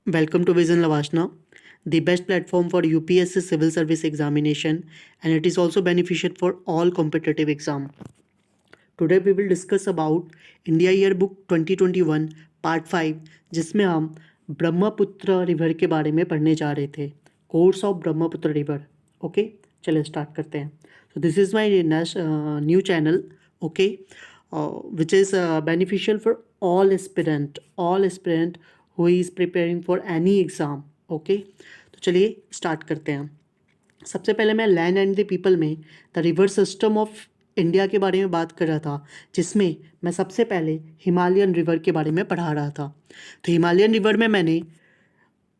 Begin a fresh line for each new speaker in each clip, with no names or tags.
Welcome to Vision Lavashna, the best platform for UPSC civil service examination, and it is also beneficial for all competitive exam. Today we will discuss about India Yearbook 2021 Part 5, जिसमें हम Brahmaputra river के बारे में पढ़ने जा रहे थे. Course of Brahmaputra river. Okay, चलिए स्टार्ट करते हैं. So this is my new channel. Okay, which is beneficial for all aspirant who is preparing for any exam. Okay, तो चलिए स्टार्ट करते हैं. सबसे पहले मैं लैंड एंड द पीपल में the river system of India के बारे में बात कर रहा था, जिसमें मैं सबसे पहले हिमालयन रिवर के बारे में पढ़ा रहा था. तो हिमालयन रिवर में मैंने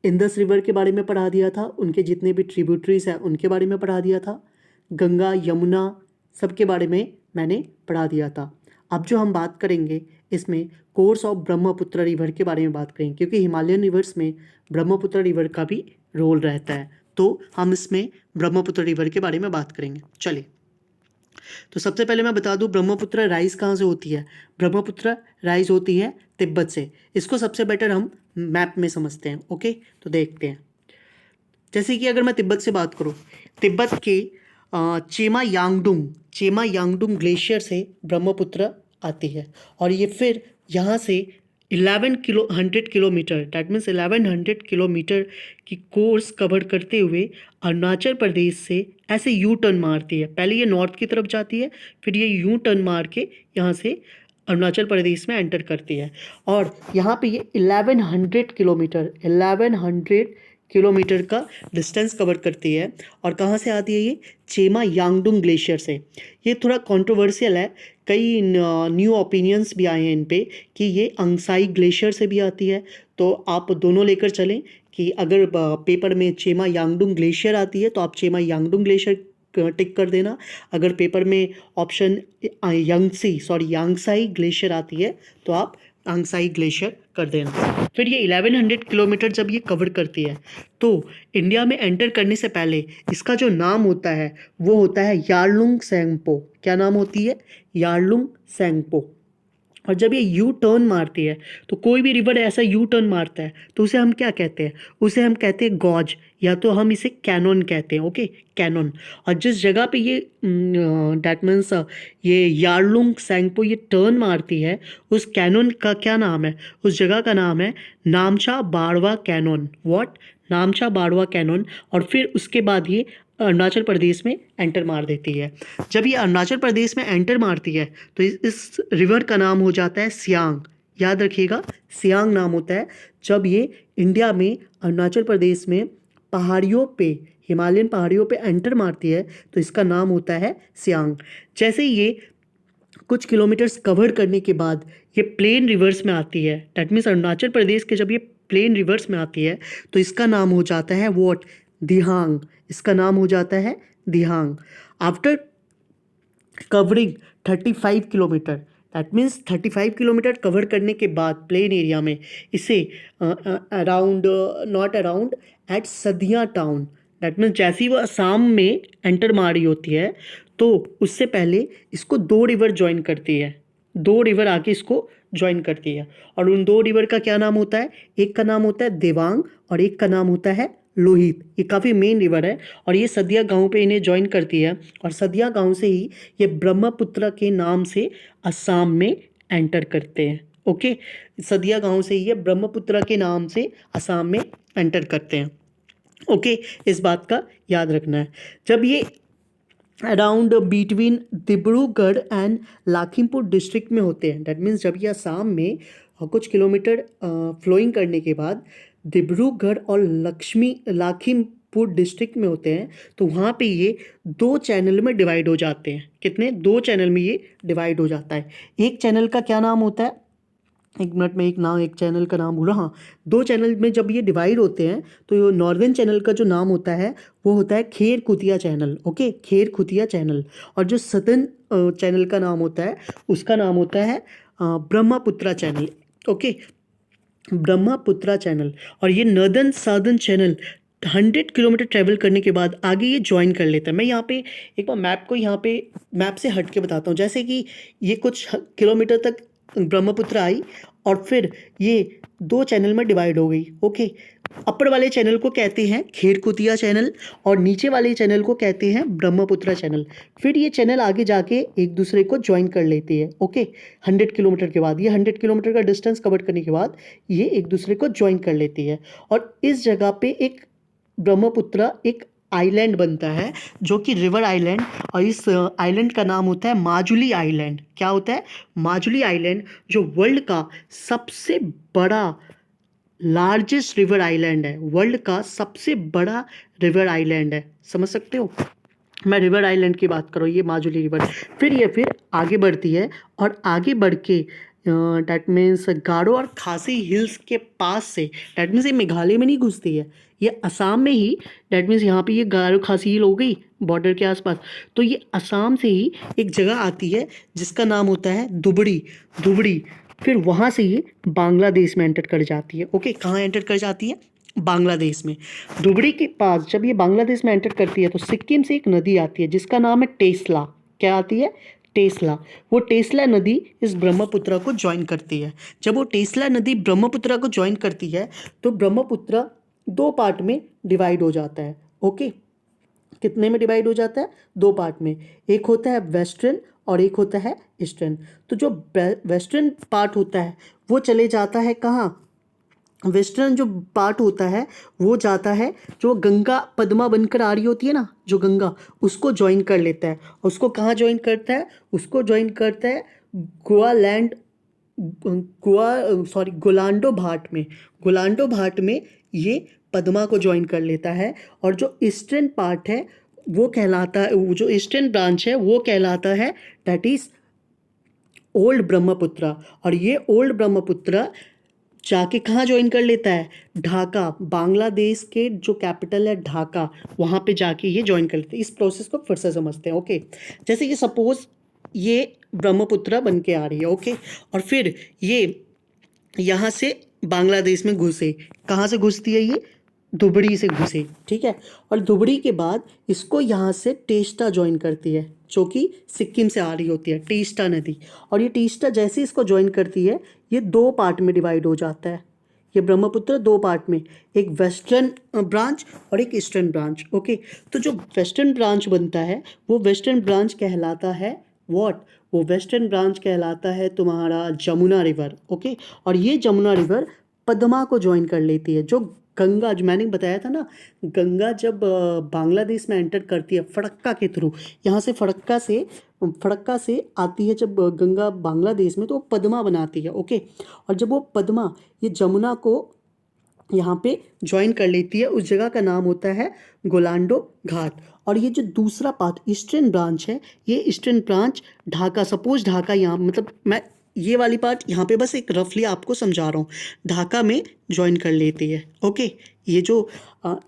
इंदस रिवर के बारे में पढ़ा दिया था, उनके जितने भी ट्रिब्यूटरीज हैं उनके बारे में पढ़ा दिया था, गंगा यमुना सब के बारे में मैंने पढ़ा दिया था. अब जो हम बात करेंगे इसमें कोर्स ऑफ ब्रह्मपुत्र रिवर के बारे में बात करेंगे, क्योंकि हिमालयन रिवर्स में ब्रह्मपुत्र रिवर का भी रोल रहता है. तो हम इसमें ब्रह्मपुत्र रिवर के बारे में बात करेंगे. चलिए, तो सबसे पहले मैं बता दूं ब्रह्मपुत्र राइज कहाँ से होती है. ब्रह्मपुत्र राइज होती है तिब्बत से. इसको सबसे बेटर हम मैप में समझते हैं. ओके, तो देखते हैं. जैसे कि अगर मैं तिब्बत से बात करूं, तिब्बत के चेमा यांगडुंग ग्लेशियर से ब्रह्मपुत्र आती है, और ये फिर यहाँ से 1100 किलोमीटर, डैट मीन्स 1100 किलोमीटर की कोर्स कवर करते हुए अरुणाचल प्रदेश से ऐसे यू टर्न मारती है. पहले ये नॉर्थ की तरफ जाती है, फिर ये यू टर्न मार के यहाँ से अरुणाचल प्रदेश में एंटर करती है. और यहाँ पे ये 1100 किलोमीटर का डिस्टेंस कवर करती है. और कहाँ से आती है ये? चेमा यांगडुंग ग्लेशियर से. ये थोड़ा कंट्रोवर्शियल है, कई न्यू ओपिनियंस भी आए हैं इन पे कि ये अंगसाई ग्लेशियर से भी आती है. तो आप दोनों लेकर चलें कि अगर पेपर में चेमा यांगडुंग ग्लेशियर आती है तो आप चेमा यांगडुंग ग्लेशियर टिक कर देना. अगर पेपर में ऑप्शन यांगसाई ग्लेशियर आती है तो आप अंगसाई ग्लेशियर कर देना. फिर ये 1100 किलोमीटर जब ये कवर करती है तो इंडिया में एंटर करने से पहले इसका जो नाम होता है वो होता है यारलुंग सेंगपो. क्या नाम होती है? यारलुंग सेंगपो. और जब ये यू टर्न मारती है, तो कोई भी रिवर ऐसा यू टर्न मारता है तो उसे हम क्या कहते हैं? उसे हम कहते हैं गॉज, या तो हम इसे कैनन कहते हैं. Okay, canyon. और जिस जगह पे ये डैट मीन्स ये यारलुंग सेंगपो ये टर्न मारती है, उस कैनन का क्या नाम है? उस जगह का नाम है Namcha Barwa canyon. What? Namcha Barwa canyon. और फिर उसके बाद ये अरुणाचल प्रदेश में एंटर मार देती है. जब ये अरुणाचल प्रदेश में एंटर मारती है तो इस रिवर का नाम हो जाता है सियांग. याद रखिएगा, सियांग नाम होता है. जब ये इंडिया में अरुणाचल प्रदेश में पहाड़ियों पे, हिमालयन पहाड़ियों पे एंटर मारती है तो इसका नाम होता है सियांग. जैसे ये कुछ किलोमीटर्स कवर करने के बाद ये प्लेन रिवर्स में आती है, डैट मीन्स अरुणाचल प्रदेश के जब ये प्लेन रिवर्स में आती है तो इसका नाम हो जाता है वॉट? दिहांग. इसका नाम हो जाता है Dihang. After covering 35 kilometre, that means 35 kilometre cover करने के बाद प्लेन एरिया में इसे around not around at Sadiya town, that means जैसी वो असम में एंटर मार रही होती है तो उससे पहले इसको 2 रिवर ज्वाइन करती है. 2 रिवर आके इसको ज्वाइन करती है. और उन 2 रिवर का क्या नाम होता है? एक का नाम होता है देवांग और एक का नाम होता है लोहित. ये काफ़ी मेन रिवर है और ये सदिया गांव पे इन्हें ज्वाइन करती है. और सदिया गांव से ही ये ब्रह्मपुत्र के नाम से असम में एंटर करते हैं. ओके, सदिया गांव से ही ये ब्रह्मपुत्र के नाम से असम में एंटर करते हैं. ओके, इस बात का याद रखना है. जब ये around between Dibrugarh and Lakhimpur district में होते हैं, दैट मीन्स जब ये असम में कुछ किलोमीटर फ्लोइंग करने के बाद डिब्रूगढ़ और लाखीमपुर डिस्ट्रिक्ट में होते हैं तो वहाँ पे ये 2 चैनल में डिवाइड हो जाते हैं. कितने? 2 चैनल में ये डिवाइड हो जाता है. एक चैनल का क्या नाम होता है? एक मिनट में एक चैनल का नाम बोला. हाँ, 2 चैनल में जब ये डिवाइड होते हैं तो नॉर्दर्न चैनल का जो नाम होता है वो होता है Kherkutia channel. Okay, Kherkutia channel. और जो सदर्न चैनल का नाम होता है उसका नाम होता है Brahmaputra channel. Okay, Brahmaputra channel. और ये northern southern channel 100 kilometre travel करने के बाद आगे ये ज्वाइन कर लेता है. मैं यहाँ पे एक बार मैप को यहाँ पे मैप से हट के बताता हूँ. जैसे कि ये कुछ किलोमीटर तक ब्रह्मपुत्र आई और फिर ये दो चैनल में डिवाइड हो गई। ओके, अपर वाले चैनल को कहते हैं खेरकुतिया चैनल और नीचे वाले चैनल को कहते हैं ब्रह्मपुत्र चैनल। फिर ये चैनल आगे जाके एक दूसरे को ज्वाइन कर लेती है। ओके, 100 किलोमीटर के बाद, ये 100 किलोमीटर का डिस्टेंस कवर करने के बाद ये एक दूसरे को ज्वाइन कर लेती है और इस जगह पे एक ब्रह्मपुत्र एक आइलैंड बनता है जो कि रिवर आइलैंड, और इस आइलैंड का नाम होता है माजुली आइलैंड। क्या होता है? माजुली आइलैंड, जो वर्ल्ड का सबसे बड़ा लार्जेस्ट रिवर आइलैंड है, वर्ल्ड का सबसे बड़ा रिवर आइलैंड है। समझ सकते हो, मैं रिवर आइलैंड की बात करूँ, ये माजुली रिवर। फिर आगे बढ़ती है और आगे बढ़ के डैट मीन्स गारो और खासी हिल्स के पास से, डैट मीन्स ये मेघालय में नहीं घुसती है, ये असम में ही, डैट मीन्स यहाँ पे ये गारो खासी हिल हो गई बॉर्डर के आसपास, तो ये असम से ही एक जगह आती है जिसका नाम होता है दुबड़ी। दुबड़ी फिर वहाँ से ये बांग्लादेश में एंटर कर जाती है। ओके, कहाँ एंटर कर जाती है? बांग्लादेश में। दुबड़ी के पास जब ये बांग्लादेश में एंटर करती है तो सिक्किम से एक नदी आती है जिसका नाम है टेस्ला। क्या आती है? टेस्ला। वो टेस्ला नदी इस ब्रह्मपुत्र को ज्वाइन करती है। जब वो टेस्ला नदी ब्रह्मपुत्र को ज्वाइन करती है तो ब्रह्मपुत्र दो पार्ट में डिवाइड हो जाता है। ओके, कितने में डिवाइड हो जाता है? दो पार्ट में। एक होता है वेस्टर्न और एक होता है ईस्टर्न। तो जो वेस्टर्न पार्ट होता है वो चले जाता है कहाँ? वेस्टर्न जो पार्ट होता है वो जाता है, जो गंगा पद्मा बनकर आ रही होती है ना, जो गंगा, उसको ज्वाइन कर लेता है। उसको कहाँ ज्वाइन करता है? उसको ज्वाइन करता है गोवालैंड, गोलांडो भाट में। गोलांडो भाट में ये पद्मा को ज्वाइन कर लेता है और जो ईस्टर्न पार्ट है वो कहलाता है, जो ईस्टर्न ब्रांच है वो कहलाता है दैट इज ओल्ड ब्रह्मपुत्र। और ये ओल्ड ब्रह्मपुत्र जाके कहाँ ज्वाइन कर लेता है? ढाका, बांग्लादेश के जो कैपिटल है ढाका, वहाँ पे जाके ये ज्वाइन कर लेते हैं। इस प्रोसेस को फिर से समझते हैं। ओके, जैसे कि सपोज ये ब्रह्मपुत्र बन के आ रही है। ओके, और फिर ये यहाँ से बांग्लादेश में घुसे। कहाँ से घुसती है ये? दुबड़ी से घुसे। ठीक है, और दुबड़ी के बाद इसको यहाँ से टेस्टा ज्वाइन करती है जो कि सिक्किम से आ रही होती है, टेस्टा नदी। और ये टेस्टा जैसे इसको ज्वाइन करती है ये दो पार्ट में डिवाइड हो जाता है। ये ब्रह्मपुत्र दो पार्ट में, एक वेस्टर्न ब्रांच और एक ईस्टर्न ब्रांच। ओके, तो जो वेस्टर्न ब्रांच बनता है वो वेस्टर्न ब्रांच कहलाता है व्हाट? वो वेस्टर्न ब्रांच कहलाता है तुम्हारा जमुना रिवर। ओके, और ये जमुना रिवर पद्मा को ज्वाइन कर लेती है। जो गंगा, जो मैंने बताया था ना, गंगा जब बांग्लादेश में एंटर करती है फड़क्का के थ्रू, यहाँ से फड़क्का से आती है जब गंगा बांग्लादेश में, तो वो पद्मा बनाती है। ओके, और जब वो पद्मा ये जमुना को यहाँ पे ज्वाइन कर लेती है, उस जगह का नाम होता है गोलांडो घाट। और ये जो दूसरा पार्ट ईस्टर्न ब्रांच है, ये eastern branch Dhaka, suppose Dhaka यहाँ, मतलब मैं ये वाली पार्ट यहाँ पे बस एक रफली आपको समझा रहा हूँ, ढाका में ज्वाइन कर लेती है। ओके, ये जो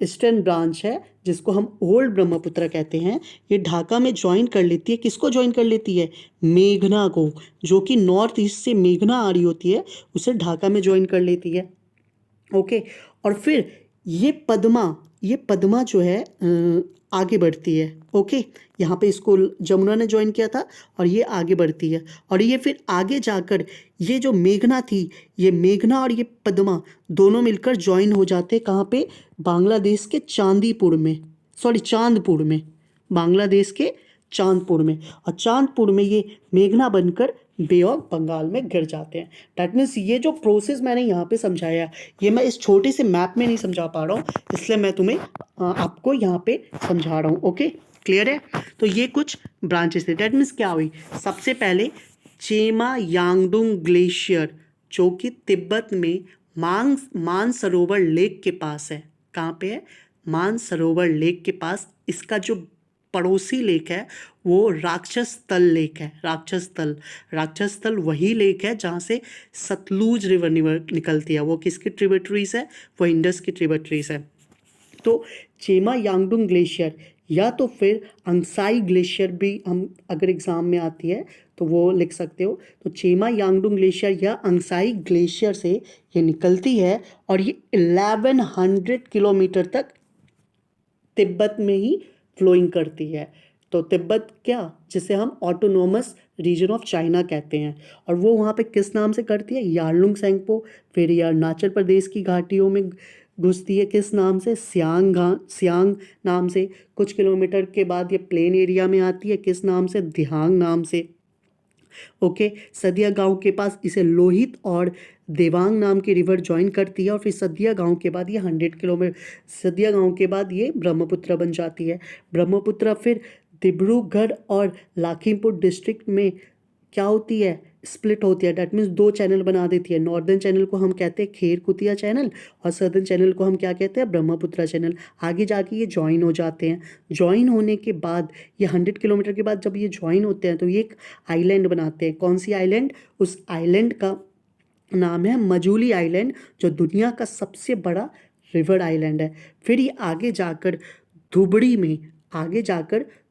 ईस्टर्न ब्रांच है जिसको हम ओल्ड ब्रह्मपुत्र कहते हैं, ये ढाका में ज्वाइन कर लेती है। किसको ज्वाइन कर लेती है? मेघना को, जो कि नॉर्थ ईस्ट से मेघना आ रही होती है, उसे ढाका में ज्वाइन कर लेती है। ओके, और फिर ये पद्मा जो है आगे बढ़ती है। ओके, यहाँ पे इसको जमुना ने ज्वाइन किया था और ये आगे बढ़ती है, और ये फिर आगे जाकर ये जो मेघना थी, ये मेघना और ये पद्मा दोनों मिलकर ज्वाइन हो जाते हैं। कहाँ पे? बांग्लादेश के चांदपुर में, बांग्लादेश के चांदपुर में। और चांदपुर में ये मेघना बनकर बे ऑफ बंगाल में गिर जाते हैं। डैट मीन्स ये जो प्रोसेस मैंने यहाँ पे समझाया, ये मैं इस छोटे से मैप में नहीं समझा पा रहा हूँ, इसलिए मैं तुम्हें आपको यहाँ पे समझा रहा हूँ। ओके, क्लियर है? तो ये कुछ ब्रांचेस थे। डैट मीन्स क्या हुई? सबसे पहले चेमा यांगडुंग ग्लेशियर, जो कि तिब्बत में मानसरोवर लेक के पास है। कहाँ पे है? मानसरोवर लेक के पास। इसका जो पड़ोसी लेक है वो राक्षस तल लेक है। राक्षस तल वही लेक है जहाँ से सतलुज रिवर निकलती है। वो किसकी ट्रिब्यूटरीज है? वो इंडस की ट्रिब्यूटरीज है। तो चेमा यांगडुंग ग्लेशियर या तो फिर अंगसाई ग्लेशियर भी हम अगर एग्ज़ाम में आती है तो वो लिख सकते हो। तो चेमा यांगडुंग ग्लेशियर या अंगसाई ग्लेशियर से ये निकलती है और ये 1100 किलोमीटर तक तिब्बत में ही फ्लोइंग करती है। तो तिब्बत क्या, जिसे हम ऑटोनोमस रीजन ऑफ चाइना कहते हैं। और वो वहाँ पे किस नाम से करती है, यारलुंग सेंगपो। फिर ये अरुणाचल प्रदेश की घाटियों में घुसती है, किस नाम से, सियांग नाम से। कुछ किलोमीटर के बाद ये प्लेन एरिया में आती है, किस नाम से, दिहांग नाम से। ओके, सदिया गांव के पास इसे लोहित और देवांग नाम की रिवर ज्वाइन करती है, और फिर सदिया गांव के बाद ये 100 किलोमीटर, सदिया गांव के बाद ये ब्रह्मपुत्र बन जाती है। ब्रह्मपुत्र फिर डिब्रूगढ़ और लखीमपुर डिस्ट्रिक्ट में क्या होती है, स्प्लिट होती है। डैट मीन्स दो चैनल बना देती है। नॉर्दर्न चैनल को हम कहते हैं खेर कुतिया चैनल, और सदर्न चैनल को हम क्या कहते हैं, ब्रह्मपुत्र चैनल। आगे जाके ये ज्वाइन हो जाते हैं। ज्वाइन होने के बाद ये 100 किलोमीटर के बाद जब ये ज्वाइन होते हैं तो ये एक आइलैंड बनाते हैं। कौन सी आइलैंड, उस आइलैंड का नाम है मजूली आइलैंड, जो दुनिया का सबसे बड़ा रिवर आइलैंड है। फिर ये आगे जाकर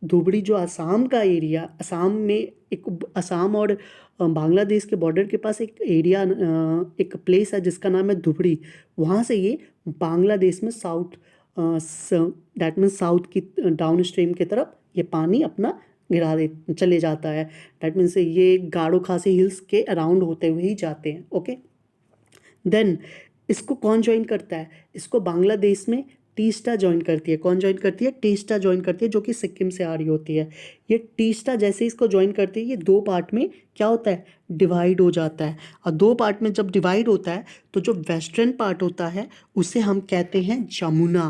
धुबड़ी जो असम का एरिया, असम में एक, असम और बांग्लादेश के बॉर्डर के पास एक एरिया, एक प्लेस है जिसका नाम है धुबड़ी। वहाँ से ये बांग्लादेश में दैट मीन्स साउथ की डाउन स्ट्रीम की तरफ ये पानी अपना गिरा दे चले जाता है। दैट मीन्स ये गारो खासी हिल्स के अराउंड होते हुए ही जाते हैं। ओके, देन इसको कौन ज्वाइन करता है, इसको बांग्लादेश में टीस्टा ज्वाइन करती है। कौन ज्वाइन करती है, टीस्टा ज्वाइन करती है, जो कि सिक्किम से आ रही होती है। ये टीस्टा जैसे इसको ज्वाइन करती है, ये दो पार्ट में क्या होता है, डिवाइड हो जाता है। और दो पार्ट में जब डिवाइड होता है तो जो वेस्टर्न पार्ट होता है उसे हम कहते हैं जमुना।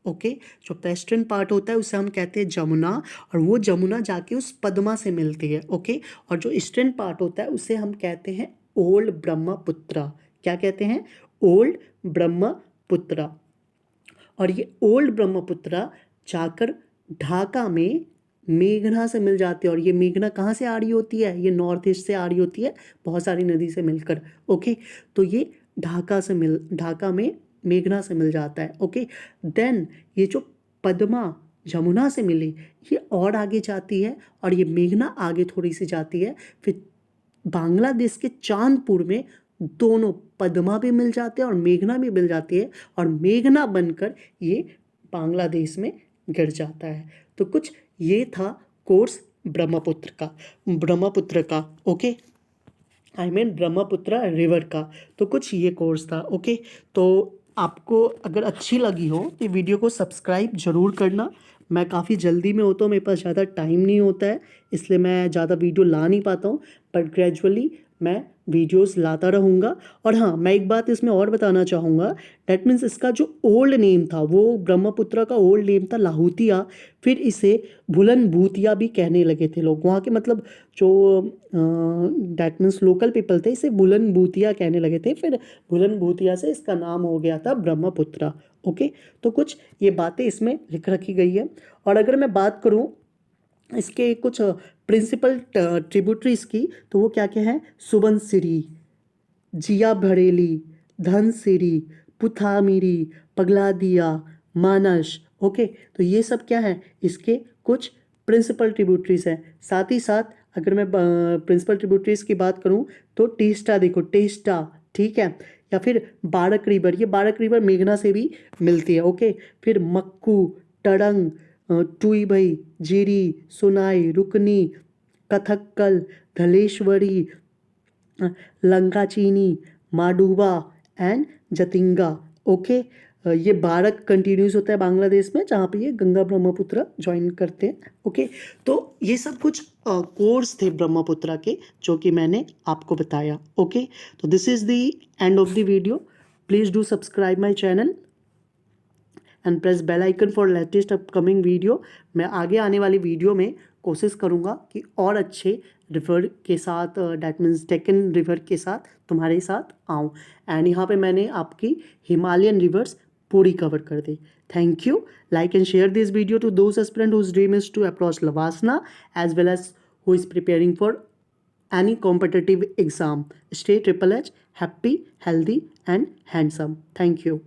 ओके, जो वेस्टर्न पार्ट होता है उसे हम कहते हैं जमुना, और वो जमुना जाके उस पद्मा से मिलती है। ओके, और जो ईस्टर्न पार्ट होता है उसे हम कहते हैं ओल्ड ब्रह्मपुत्रा। क्या कहते हैं, ओल्ड ब्रह्मपुत्रा। और ये ओल्ड ब्रह्मपुत्रा जाकर ढाका में मेघना से मिल जाते हैं। और ये मेघना कहाँ से आ रही होती है, ये नॉर्थ ईस्ट से आ रही होती है, बहुत सारी नदी से मिलकर। ओके, तो ये ढाका में मेघना से मिल जाता है। ओके, देन ये जो पद्मा जमुना से मिली, ये और आगे जाती है, और ये मेघना आगे थोड़ी सी जाती है। फिर बांग्लादेश के चांदपुर में दोनों पद्मा भी मिल जाते हैं और मेघना भी मिल जाती है, और मेघना बनकर ये बांग्लादेश में गिर जाता है। तो कुछ ये था कोर्स ब्रह्मपुत्र का। ओके, ब्रह्मपुत्र रिवर का। तो कुछ ये कोर्स था। ओके, तो आपको अगर अच्छी लगी हो तो वीडियो को सब्सक्राइब ज़रूर करना। मैं काफ़ी जल्दी में होता हूँ, मेरे पास ज़्यादा टाइम नहीं होता है, इसलिए मैं ज़्यादा वीडियो ला नहीं पाता हूँ, बट ग्रेजुअली मैं वीडियोस लाता रहूँगा। और हाँ, मैं एक बात इसमें और बताना चाहूँगा, डैट मीन्स इसका जो ओल्ड नेम था, वो ब्रह्मपुत्र का ओल्ड नेम था लाहौतिया। फिर इसे भूलनभूतिया भी कहने लगे थे लोग, वहाँ के मतलब जो डैट मीन्स लोकल पीपल थे, इसे भूलनभूतिया कहने लगे थे। फिर भूलनभूतिया से इसका नाम हो गया था ब्रह्मपुत्र। ओके, तो कुछ ये बातें इसमें लिख रखी गई है। और अगर मैं बात करूँ इसके कुछ प्रिंसिपल ट्रिब्यूटरीज की, तो वो क्या क्या है, सुबनसिरी, जिया भरेली, धनसिरी, पुथामिरी, पगलादिया, मानस। ओके, तो ये सब क्या है, इसके कुछ प्रिंसिपल ट्रिब्यूटरीज हैं। साथ ही साथ अगर मैं प्रिंसिपल ट्रिब्यूटरीज की बात करूं तो टेस्टा, देखो टेस्टा, ठीक है, या फिर बारक रिवर, ये बारक रिवर मेघना से भी मिलती है। ओके, फिर मक्कू, टडंग, टुईबई, जीरी, सुनाई, रुकनी, कथक्कल, धलेश्वरी, लंकाचीनी, माडुवा एंड जतिंगा। ओके, ये बारक कंटिन्यूस होता है बांग्लादेश में, जहाँ पे ये गंगा ब्रह्मपुत्र ज्वाइन करते हैं। ओके, तो ये सब कुछ कोर्स थे ब्रह्मपुत्र के जो कि मैंने आपको बताया। ओके, तो this is the end of the video. Please do subscribe my channel and press bell icon for latest upcoming video. मैं आगे आने वाली वीडियो में कोशिश करूँगा कि और अच्छे रिवर के साथ, डैट मीन्स डेक्कन रिवर के साथ तुम्हारे साथ आऊँ। एंड यहाँ पे मैंने आपकी हिमालयन रिवर्स पूरी कवर कर दी। Thank you. Like and share this video to those aspirant whose dream is to approach लवासना as well as who is preparing for any competitive exam. Stay Triple H, happy, healthy and handsome. Thank you.